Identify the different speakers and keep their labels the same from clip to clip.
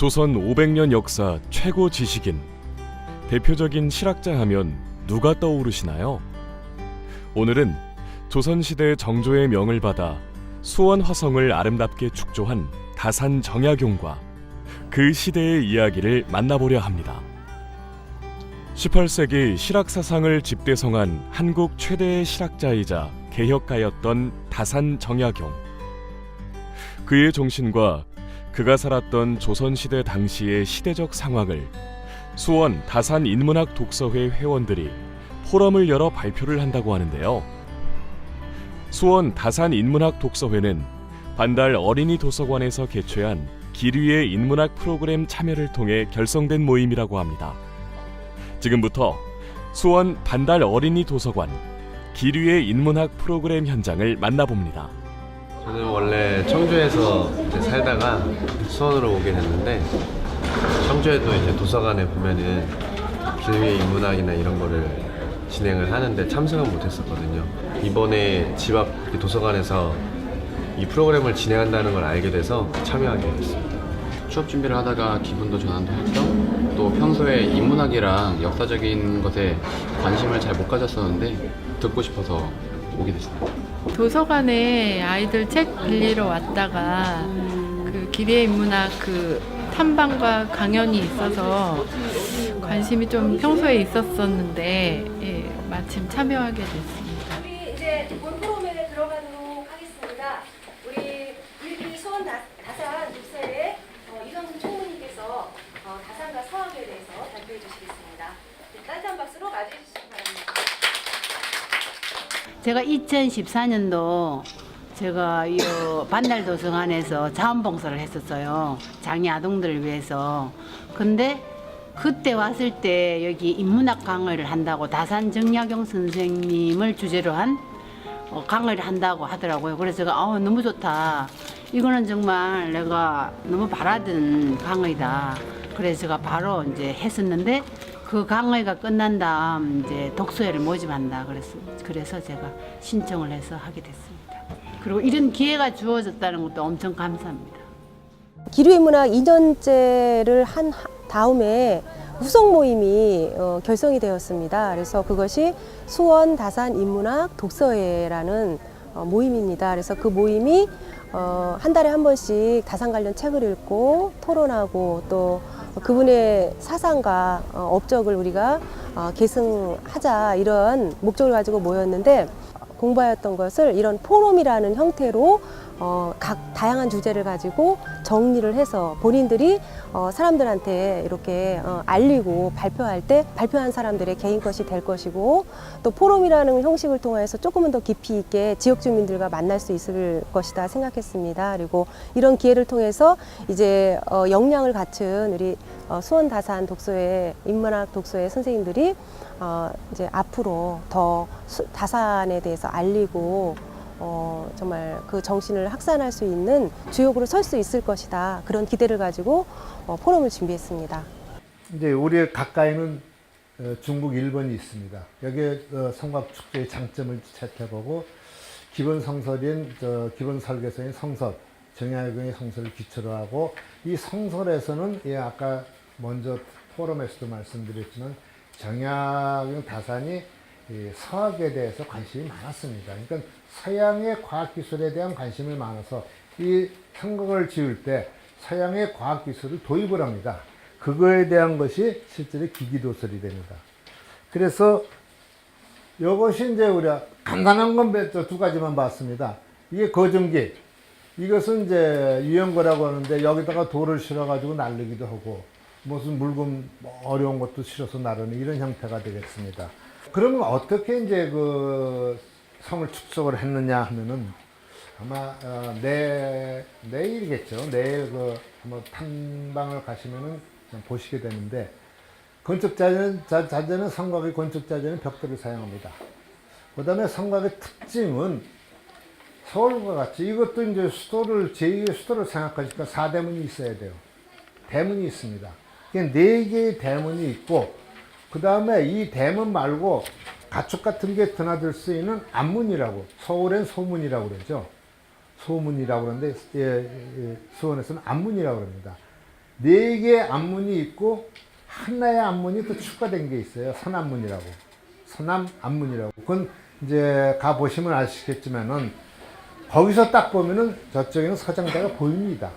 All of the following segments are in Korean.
Speaker 1: 조선 500년 역사 최고 지식인, 대표적인 실학자 하면 누가 떠오르시나요? 오늘은 조선시대 정조의 명을 받아 수원 화성을 아름답게 축조한 다산 정약용과 그 시대의 이야기를 만나보려 합니다. 18세기 실학사상을 집대성한 한국 최대의 실학자이자 개혁가였던 다산 정약용. 그의 정신과 그가 살았던 조선시대 당시의 시대적 상황을 수원 다산 인문학 독서회 회원들이 포럼을 열어 발표를 한다고 하는데요. 수원 다산 인문학 독서회는 반달 어린이 도서관에서 개최한 기류의 인문학 프로그램 참여를 통해 결성된 모임이라고 합니다. 지금부터 수원 반달 어린이 도서관 기류의 인문학 프로그램 현장을 만나봅니다.
Speaker 2: 저는 원래 청주에서 살다가 수원으로 오게 됐는데, 청주에도 이제 도서관에 보면은 기류의 인문학이나 이런 거를 진행을 하는데 참석은 못했었거든요. 이번에 집 앞 도서관에서 이 프로그램을 진행한다는 걸 알게 돼서 참여하게 됐습니다.
Speaker 3: 취업 준비를 하다가 기분도 전환도 할 겸 또 평소에 인문학이랑 역사적인 것에 관심을 잘 못 가졌었는데 듣고 싶어서 오게 됐습니다.
Speaker 4: 도서관에 아이들 책 빌리러 왔다가 그 기리의 인문학 그 탐방과 강연이 있어서 관심이 좀 평소에 있었었는데 마침 참여하게 됐습니다.
Speaker 5: 우리 이제 본 프로그램에 들어가도록 하겠습니다. 우리 일기 수원 다산 독서회 이성순 총무님께서 다산과 서학에 대해서 발표해 주시겠습니다. 따뜻한 박수로 맞이해 주시기 바랍니다.
Speaker 6: 제가 2014년도 제가 이 반달 도서관에서 자원봉사를 했었어요. 장애 아동들을 위해서. 근데 그때 왔을 때 여기 인문학 강의를 한다고 다산 정약용 선생님을 주제로 한 강의를 한다고 하더라고요. 그래서 제가 너무 좋다. 이거는 정말 내가 너무 바라던 강의다. 그래서 제가 바로 이제 했었는데 그 강의가 끝난 다음 이제 독서회를 모집한다. 그래서 제가 신청을 해서 하게 됐습니다. 그리고 이런 기회가 주어졌다는 것도 엄청 감사합니다.
Speaker 5: 기류인문학 2년째를 한 다음에 후속 모임이 결성이 되었습니다. 그래서 그것이 수원 다산 인문학 독서회라는 모임입니다. 그래서 그 모임이 한 달에 한 번씩 다산 관련 책을 읽고 토론하고 또 그분의 사상과 업적을 우리가 계승하자, 이런 목적을 가지고 모였는데, 공부하였던 것을 이런 포럼이라는 형태로 각 다양한 주제를 가지고 정리를 해서 본인들이 사람들한테 이렇게 알리고 발표할 때 발표한 사람들의 개인 것이 될 것이고, 또 포럼이라는 형식을 통해서 조금은 더 깊이 있게 지역 주민들과 만날 수 있을 것이다 생각했습니다. 그리고 이런 기회를 통해서 이제 역량을 갖춘 우리 수원 다산 독서회 인문학 독서회 선생님들이 이제 앞으로 더 다산에 대해서 알리고 정말 그 정신을 확산할 수 있는 주역으로 설 수 있을 것이다. 그런 기대를 가지고 포럼을 준비했습니다.
Speaker 7: 이제 우리 가까이는 중국, 일본이 있습니다. 여기에 성곽축제의 장점을 살펴보고 기본 성설인 기본 설계서인 성설, 정약용의 성설을 기초로 하고, 이 성설에서는 아까 먼저 포럼에서도 말씀드렸지만 정약용 다산이 서학에 대해서 관심이 많았습니다. 그러니까 서양의 과학기술에 대한 관심이 많아서 이 성곽을 지을 때 서양의 과학기술을 도입을 합니다. 그거에 대한 것이 실제로 기기도설이 됩니다. 그래서 이것이 이제 우리가 간단한 건 두 가지만 봤습니다. 이게 거증기. 이것은 이제 유연거라고 하는데 여기다가 돌을 실어가지고 날르기도 하고, 무슨 물건 어려운 것도 실어서 나르는 이런 형태가 되겠습니다. 그러면 어떻게 이제 그 성을 축적을 했느냐 하면은 아마 내일이겠죠. 내일 한번 탐방을 가시면은 보시게 되는데, 자재는 성곽의 건축 자재는 벽돌을 사용합니다. 그다음에 성곽의 특징은 서울과 같이 이것도 이제 제2의 수도를 생각하니까 4대문이 있어야 돼요. 대문이 있습니다. 4개의 대문이 있고, 그 다음에 이 대문 말고 가축 같은 게 드나들 수 있는 앞문이라고, 서울엔 소문이라고 그러죠. 소문이라고 그러는데 수원에서는 앞문이라고 합니다. 4개의 안문이 있고 하나의 안문이 또 추가된 게 있어요. 서남문이라고. 서남 안문이라고. 그건 이제 가 보시면 아시겠지만은 거기서 딱 보면은 저쪽에는 서장대가 보입니다.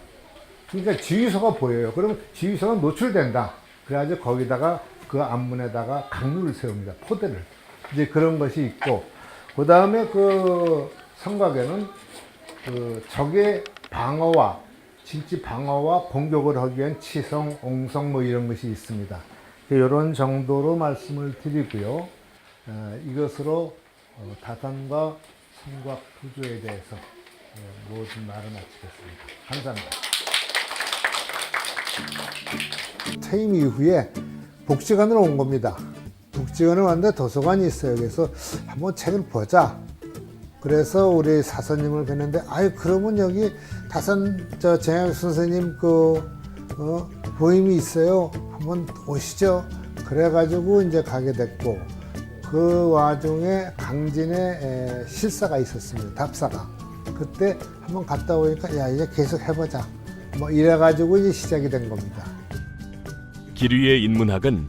Speaker 7: 그러니까 지휘소가 보여요. 그러면 지휘소가 노출된다. 그래가지고 거기다가 그 안문에다가 강루를 세웁니다. 포대를. 이제 그런 것이 있고, 그 다음에 그 성곽에는 그 적의 방어와 진지 방어와 공격을 하기 위한 치성, 옹성 뭐 이런 것이 있습니다. 이런 정도로 말씀을 드리고요. 이것으로 다산과 성곽 구조에 대해서 모든 말을 마치겠습니다. 감사합니다. 퇴임 이후에 복지관으로 온 겁니다. 복지관을 왔는데 도서관이 있어요. 그래서 한번 책을 보자. 그래서 우리 사서님을 뵀는데, 아유, 그러면 여기 다산 정약 선생님 보임이 있어요. 한번 오시죠. 그래가지고 이제 가게 됐고, 그 와중에 강진에 실사가 있었습니다. 답사가. 그때 한번 갔다 오니까, 야, 이제 계속 해보자. 뭐 이래가지고 이제 시작이 된 겁니다.
Speaker 1: 기류의 인문학은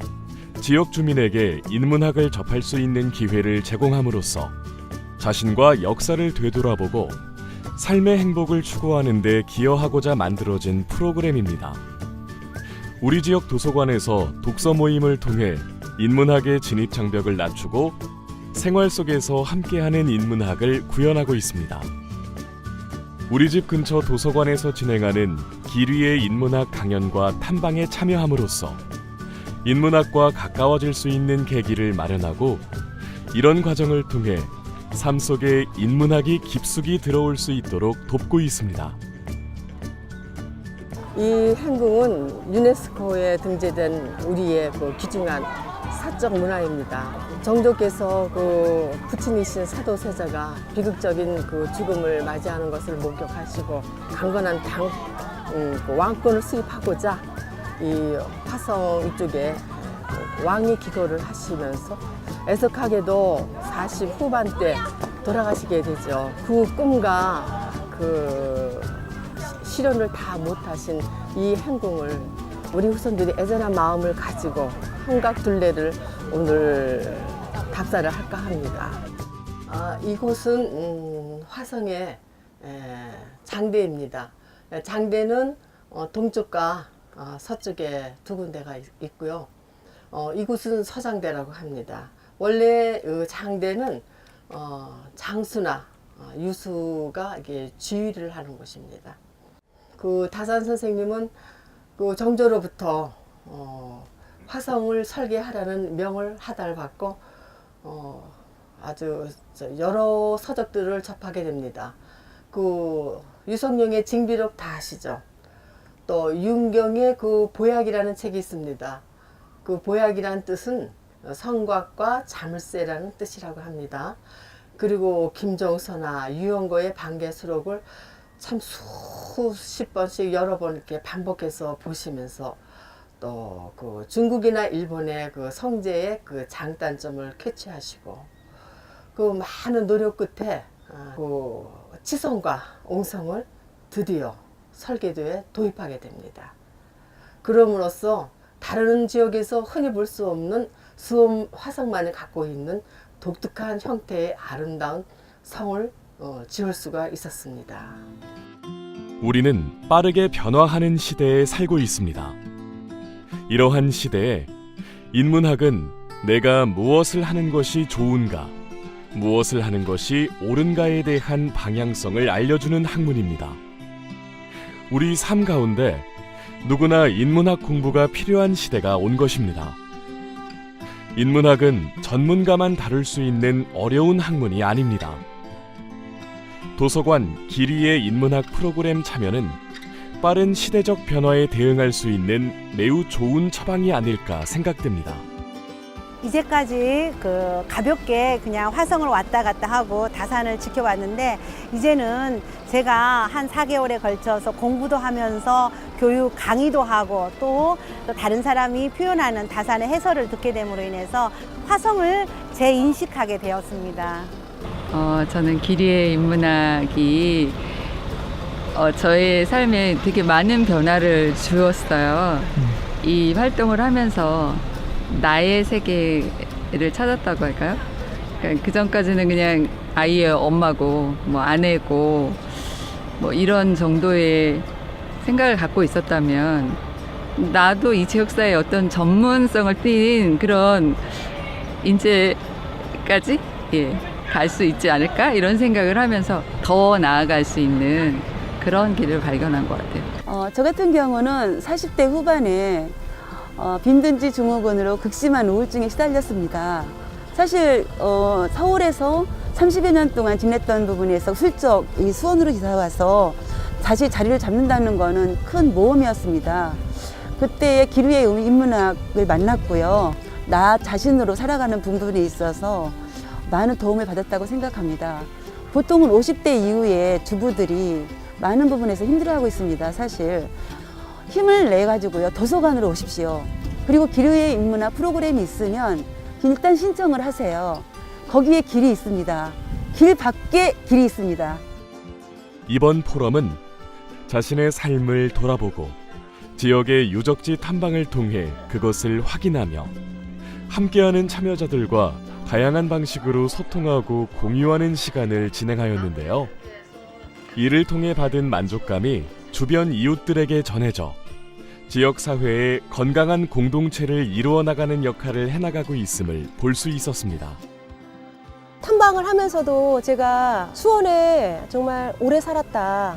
Speaker 1: 지역 주민에게 인문학을 접할 수 있는 기회를 제공함으로써 자신과 역사를 되돌아보고 삶의 행복을 추구하는 데 기여하고자 만들어진 프로그램입니다. 우리 지역 도서관에서 독서 모임을 통해 인문학의 진입 장벽을 낮추고 생활 속에서 함께하는 인문학을 구현하고 있습니다. 우리 집 근처 도서관에서 진행하는 기류의 인문학 강연과 탐방에 참여함으로써 인문학과 가까워질 수 있는 계기를 마련하고, 이런 과정을 통해 삶 속에 인문학이 깊숙이 들어올 수 있도록 돕고 있습니다.
Speaker 8: 이 행궁은 유네스코에 등재된 우리의 그 귀중한 사적 문화입니다. 정조께서 그 부친이신 사도세자가 비극적인 그 죽음을 맞이하는 것을 목격하시고 강건한 그 왕권을 수립하고자 이 화성 이쪽에 왕위 기거를 하시면서 애석하게도 40 후반대 돌아가시게 되죠. 그 꿈과 그 실현을 다 못하신 이 행궁을 우리 후손들이 애절한 마음을 가지고 한각둘레를 오늘 답사를 할까 합니다. 이곳은 화성의 장대입니다. 장대는 동쪽과 서쪽에 두 군데가 있고요. 이곳은 서장대라고 합니다. 원래 장대는 장수나 유수가 이게 지휘를 하는 곳입니다. 그 다산 선생님은 그 정조로부터 화성을 설계하라는 명을 하달받고 아주 여러 서적들을 접하게 됩니다. 그 유성룡의 징비록 다 아시죠? 또 윤경의 그 보약이라는 책이 있습니다. 그 보약이라는 뜻은 성곽과 자물쇠라는 뜻이라고 합니다. 그리고 김종서나 유영고의 반개수록을 참 수십 번씩 여러 번 이렇게 반복해서 보시면서 또 그 중국이나 일본의 그 성제의 그 장단점을 캐치하시고 그 많은 노력 끝에 그 치성과 옹성을 드디어 설계도에 도입하게 됩니다. 그럼으로써 다른 지역에서 흔히 볼 수 없는 수원 화성만이 갖고 있는 독특한 형태의 아름다운 성을 지을 수가 있었습니다.
Speaker 1: 우리는 빠르게 변화하는 시대에 살고 있습니다. 이러한 시대에 인문학은 내가 무엇을 하는 것이 좋은가, 무엇을 하는 것이 옳은가에 대한 방향성을 알려주는 학문입니다. 우리 삶 가운데 누구나 인문학 공부가 필요한 시대가 온 것입니다. 인문학은 전문가만 다룰 수 있는 어려운 학문이 아닙니다. 도서관 기류의 인문학 프로그램 참여는 빠른 시대적 변화에 대응할 수 있는 매우 좋은 처방이 아닐까 생각됩니다.
Speaker 9: 이제까지 그 가볍게 그냥 화성을 왔다 갔다 하고 다산을 지켜봤는데, 이제는 제가 한 4개월에 걸쳐서 공부도 하면서 교육 강의도 하고 또 다른 사람이 표현하는 다산의 해설을 듣게 됨으로 인해서 화성을 재인식하게 되었습니다.
Speaker 10: 저는 기류의 인문학이 저의 삶에 되게 많은 변화를 주었어요. 이 활동을 하면서 나의 세계를 찾았다고 할까요? 그 전까지는 그냥 아이의 엄마고 뭐 아내고 뭐 이런 정도의 생각을 갖고 있었다면 나도 이 지역사회의 어떤 전문성을 띈 그런 인재까지 갈 수 있지 않을까 이런 생각을 하면서 더 나아갈 수 있는 그런 길을 발견한 것 같아요.
Speaker 11: 저 같은 경우는 40대 후반에 빈둔지 증후군으로 극심한 우울증에 시달렸습니다. 사실 서울에서 30여 년 동안 지냈던 부분에서 훌쩍 이 수원으로 이사 와서 다시 자리를 잡는다는 거는 큰 모험이었습니다. 그때의 기류의 인문학을 만났고요. 나 자신으로 살아가는 부분에 있어서 많은 도움을 받았다고 생각합니다. 보통은 50대 이후에 주부들이 많은 부분에서 힘들어하고 있습니다. 사실 힘을 내 가지고요 도서관으로 오십시오. 그리고 기류의 인문학 프로그램이 있으면 일단 신청을 하세요. 거기에 길이 있습니다. 길 밖에 길이 있습니다.
Speaker 1: 이번 포럼은 자신의 삶을 돌아보고 지역의 유적지 탐방을 통해 그것을 확인하며 함께하는 참여자들과 다양한 방식으로 소통하고 공유하는 시간을 진행하였는데요. 이를 통해 받은 만족감이 주변 이웃들에게 전해져 지역 사회의 건강한 공동체를 이루어 나가는 역할을 해나가고 있음을 볼 수 있었습니다.
Speaker 5: 탐방을 하면서도 제가 수원에 정말 오래 살았다.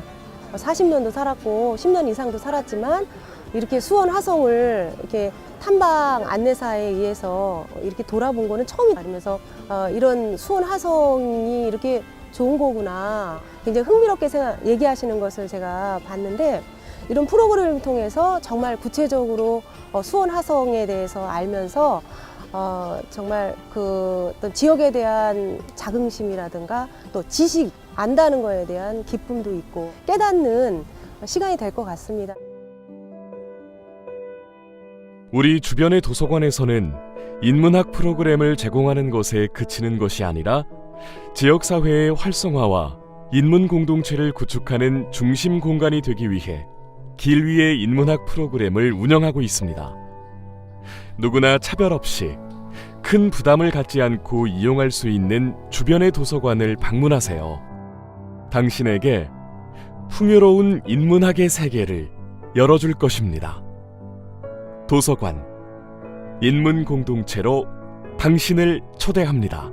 Speaker 5: 40년도 살았고 10년 이상도 살았지만 이렇게 수원 화성을 이렇게 탐방 안내사에 의해서 이렇게 돌아본 거는 처음이다. 그러면서 이런 수원 화성이 이렇게 좋은 거구나. 굉장히 흥미롭게 얘기하시는 것을 제가 봤는데 이런 프로그램을 통해서 정말 구체적으로 수원 화성에 대해서 알면서 정말 그 어떤 지역에 대한 자긍심이라든가 또 지식 안다는 거에 대한 기쁨도 있고 깨닫는 시간이 될 것 같습니다.
Speaker 1: 우리 주변의 도서관에서는 인문학 프로그램을 제공하는 것에 그치는 것이 아니라 지역사회의 활성화와 인문 공동체를 구축하는 중심 공간이 되기 위해 길 위의 인문학 프로그램을 운영하고 있습니다. 누구나 차별 없이 큰 부담을 갖지 않고 이용할 수 있는 주변의 도서관을 방문하세요. 당신에게 풍요로운 인문학의 세계를 열어줄 것입니다. 도서관, 인문 공동체로 당신을 초대합니다.